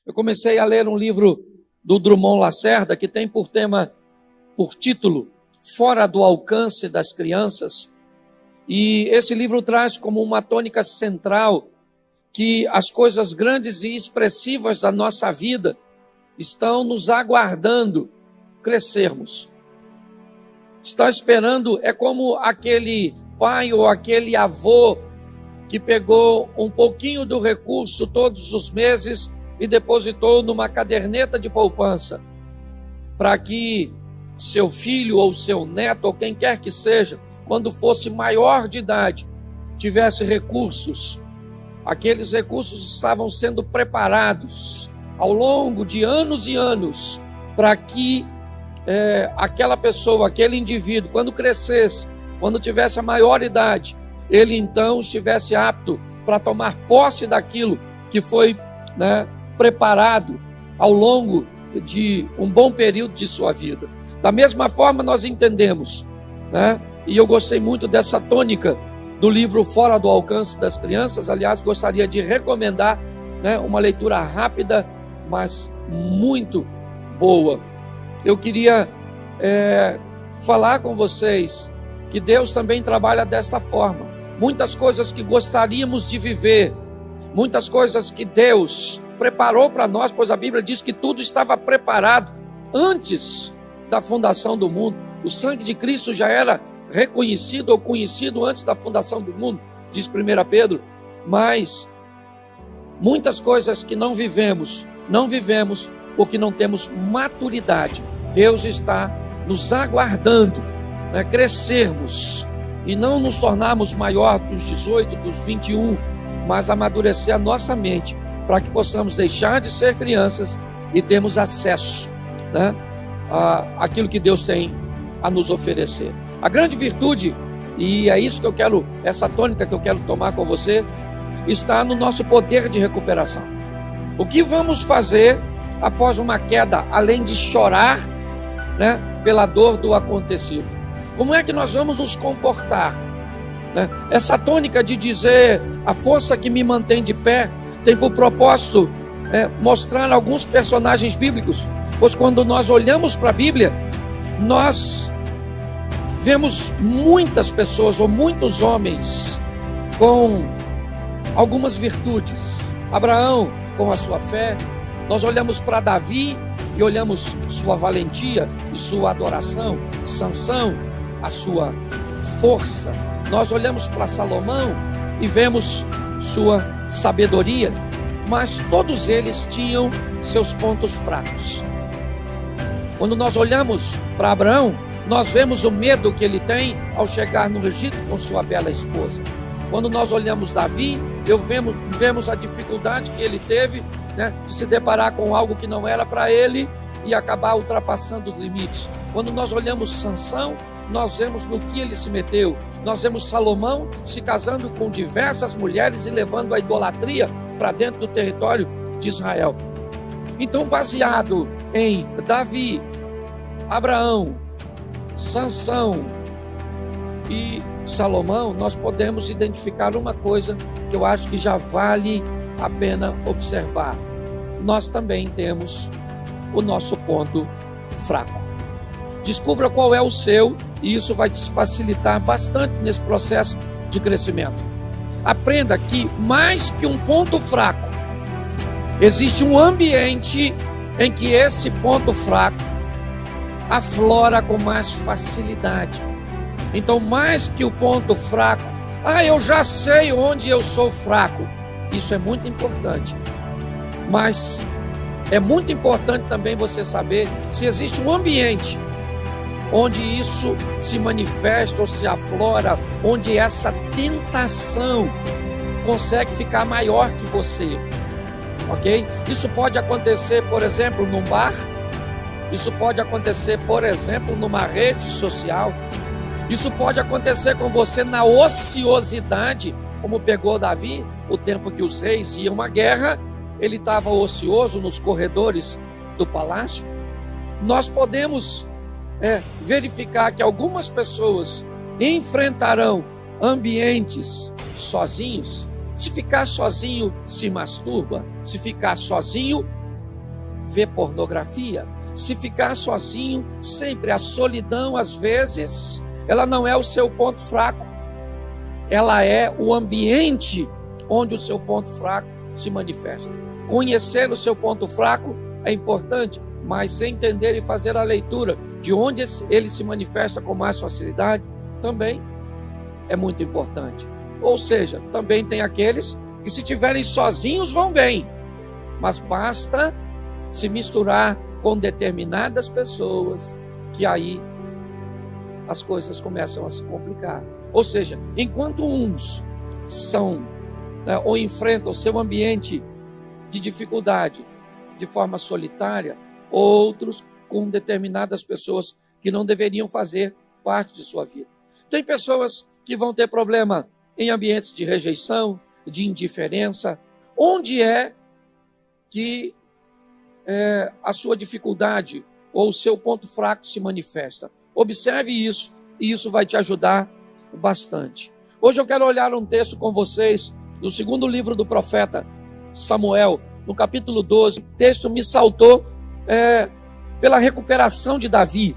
Eu comecei a ler um livro do Drummond Lacerda que tem por título, Fora do Alcance das Crianças. E esse livro traz como uma tônica central que as coisas grandes e expressivas da nossa vida estão nos aguardando crescermos. Está esperando, é como aquele pai ou aquele avô que pegou um pouquinho do recurso todos os meses e depositou numa caderneta de poupança, para que seu filho ou seu neto, ou quem quer que seja, quando fosse maior de idade, tivesse recursos. Aqueles recursos estavam sendo preparados ao longo de anos e anos, para que aquela pessoa, aquele indivíduo, quando crescesse, quando tivesse a maior idade, ele então estivesse apto para tomar posse daquilo que foi preparado ao longo de um bom período de sua vida. Da mesma forma nós entendemos, e eu gostei muito dessa tônica do livro Fora do Alcance das Crianças. Aliás, gostaria de recomendar uma leitura rápida, mas muito boa. Eu queria falar com vocês que Deus também trabalha desta forma. Muitas coisas que gostaríamos de viver, muitas coisas que Deus preparou para nós, pois a Bíblia diz que tudo estava preparado antes da fundação do mundo. O sangue de Cristo já era reconhecido ou conhecido antes da fundação do mundo, diz 1 Pedro, mas muitas coisas que não vivemos porque não temos maturidade. Deus está nos aguardando, crescermos e não nos tornarmos maior dos 18, dos 21, mas amadurecer a nossa mente para que possamos deixar de ser crianças e termos acesso àquilo que Deus tem a nos oferecer. A grande virtude, e é isso que eu quero, essa tônica que eu quero tomar com você, está no nosso poder de recuperação. O que vamos fazer após uma queda, além de chorar pela dor do acontecido? Como é que nós vamos nos comportar? Essa tônica de dizer a força que me mantém de pé tem por propósito mostrar alguns personagens bíblicos, pois quando nós olhamos para a Bíblia, nós vemos muitas pessoas ou muitos homens com algumas virtudes. Abraão com a sua fé, nós olhamos para Davi e olhamos sua valentia e sua adoração. Sansão, a sua força. Nós olhamos para Salomão e vemos sua sabedoria, mas todos eles tinham seus pontos fracos. Quando nós olhamos para Abraão, nós vemos o medo que ele tem ao chegar no Egito com sua bela esposa. Quando nós olhamos Davi, vemos a dificuldade que ele teve de se deparar com algo que não era para ele e acabar ultrapassando os limites. Quando nós olhamos Sansão, nós vemos no que ele se meteu. Nós vemos Salomão se casando com diversas mulheres e levando a idolatria para dentro do território de Israel. Então, baseado em Davi, Abraão, Sansão e Salomão, nós podemos identificar uma coisa que eu acho que já vale a pena observar. Nós também temos o nosso ponto fraco. Descubra qual é o seu, e isso vai te facilitar bastante nesse processo de crescimento. Aprenda que mais que um ponto fraco, existe um ambiente em que esse ponto fraco aflora com mais facilidade. Então, mais que o ponto fraco, eu já sei onde eu sou fraco. Isso é muito importante. Mas é muito importante também você saber se existe um ambiente onde isso se manifesta ou se aflora, onde essa tentação consegue ficar maior que você. Ok? Isso pode acontecer, por exemplo, num bar. Isso pode acontecer, por exemplo, numa rede social. Isso pode acontecer com você na ociosidade, como pegou Davi, o tempo que os reis iam à guerra, ele estava ocioso nos corredores do palácio. Nós podemos verificar que algumas pessoas enfrentarão ambientes sozinhos. Se ficar sozinho, se masturba. Se ficar sozinho, ver pornografia. Se ficar sozinho, sempre a solidão, às vezes, ela não é o seu ponto fraco. Ela é o ambiente onde o seu ponto fraco se manifesta. Conhecer o seu ponto fraco é importante, mas sem entender e fazer a leitura de onde ele se manifesta com mais facilidade, também é muito importante. Ou seja, também tem aqueles que, se estiverem sozinhos, vão bem, mas basta se misturar com determinadas pessoas, que aí as coisas começam a se complicar. Ou seja, enquanto uns são, ou enfrentam seu ambiente de dificuldade de forma solitária, outros com determinadas pessoas que não deveriam fazer parte de sua vida. Tem pessoas que vão ter problema em ambientes de rejeição, de indiferença. Onde é que a sua dificuldade ou o seu ponto fraco se manifesta? Observe isso, e isso vai te ajudar bastante. Hoje eu quero olhar um texto com vocês do segundo livro do profeta Samuel, no capítulo 12. O texto me saltou pela recuperação de Davi,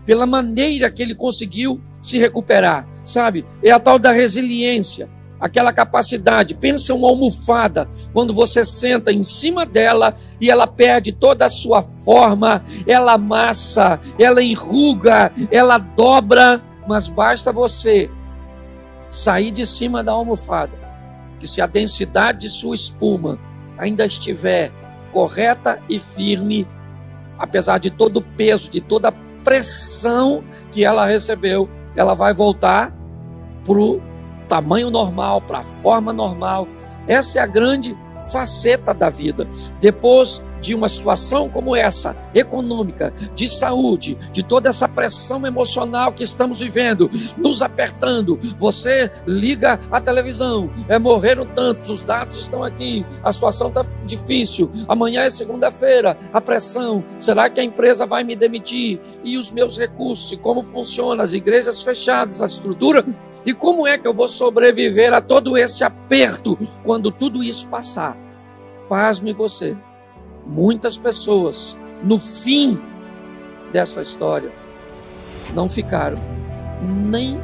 pela maneira que ele conseguiu se recuperar, sabe? É a tal da resiliência, aquela capacidade. Pensa uma almofada, quando você senta em cima dela e ela perde toda a sua forma, ela amassa, ela enruga, ela dobra, mas basta você sair de cima da almofada, que se a densidade de sua espuma ainda estiver correta e firme, apesar de todo o peso, de toda a pressão que ela recebeu, ela vai voltar para o tamanho normal, para a forma normal. Essa é a grande faceta da vida. Depois de uma situação como essa, econômica, de saúde, de toda essa pressão emocional que estamos vivendo, nos apertando, você liga a televisão, morreram tantos, os dados estão aqui, a situação está difícil, amanhã é segunda-feira, a pressão, será que a empresa vai me demitir? E os meus recursos, e como funciona, as igrejas fechadas, a estrutura, e como é que eu vou sobreviver a todo esse aperto quando tudo isso passar? Pasme você. Muitas pessoas, no fim dessa história, não ficaram nem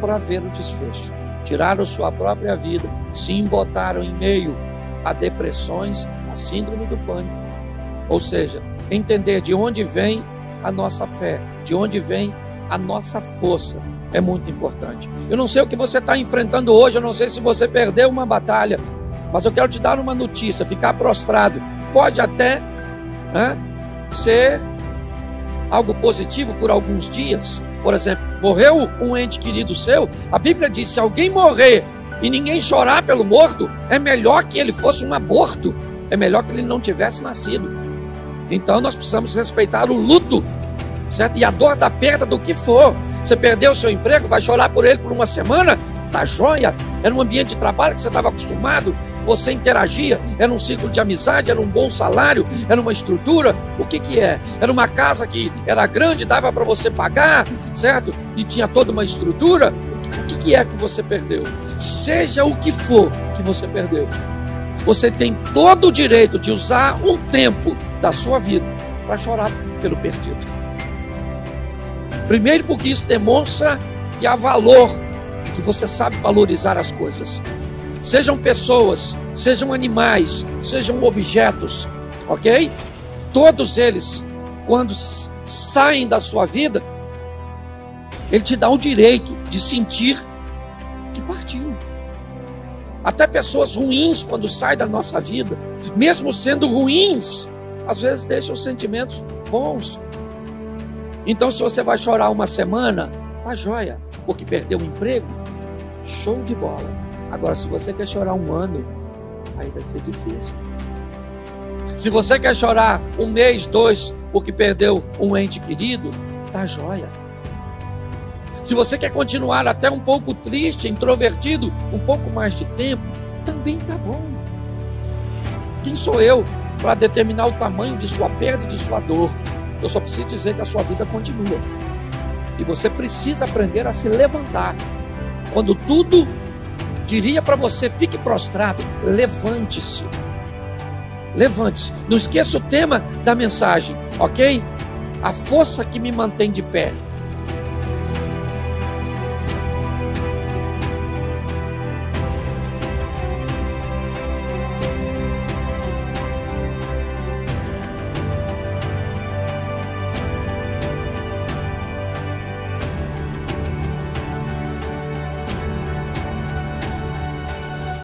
para ver o desfecho. Tiraram sua própria vida, se embotaram em meio a depressões, a síndrome do pânico. Ou seja, entender de onde vem a nossa fé, de onde vem a nossa força, é muito importante. Eu não sei o que você está enfrentando hoje, eu não sei se você perdeu uma batalha, mas eu quero te dar uma notícia: ficar prostrado pode até ser algo positivo por alguns dias. Por exemplo, morreu um ente querido seu, a Bíblia diz: se alguém morrer e ninguém chorar pelo morto, é melhor que ele fosse um aborto, é melhor que ele não tivesse nascido. Então nós precisamos respeitar o luto, certo? E a dor da perda do que for. Você perdeu o seu emprego, vai chorar por ele por uma semana? Tá joia? Era um ambiente de trabalho que você estava acostumado, você interagia, era um ciclo de amizade, era um bom salário, era uma estrutura. O que que é? Era uma casa que era grande, dava para você pagar, certo? E tinha toda uma estrutura. O que é que você perdeu? Seja o que for que você perdeu, você tem todo o direito de usar um tempo da sua vida para chorar pelo perdido. Primeiro, porque isso demonstra que há valor, que você sabe valorizar as coisas. Sejam pessoas, sejam animais, sejam objetos, ok? Todos eles, quando saem da sua vida, ele te dá o direito de sentir que partiu. Até pessoas ruins, quando saem da nossa vida, mesmo sendo ruins, às vezes deixam sentimentos bons. Então, se você vai chorar uma semana, tá joia, porque perdeu o emprego, show de bola. Agora, se você quer chorar um ano, aí vai ser difícil. Se você quer chorar um mês, 2, porque perdeu um ente querido, tá joia. Se você quer continuar até um pouco triste, introvertido, um pouco mais de tempo, também tá bom. Quem sou eu para determinar o tamanho de sua perda e de sua dor? Eu só preciso dizer que a sua vida continua. E você precisa aprender a se levantar. Quando tudo diria para você: fique prostrado, levante-se. Levante-se. Não esqueça o tema da mensagem, ok? A força que me mantém de pé.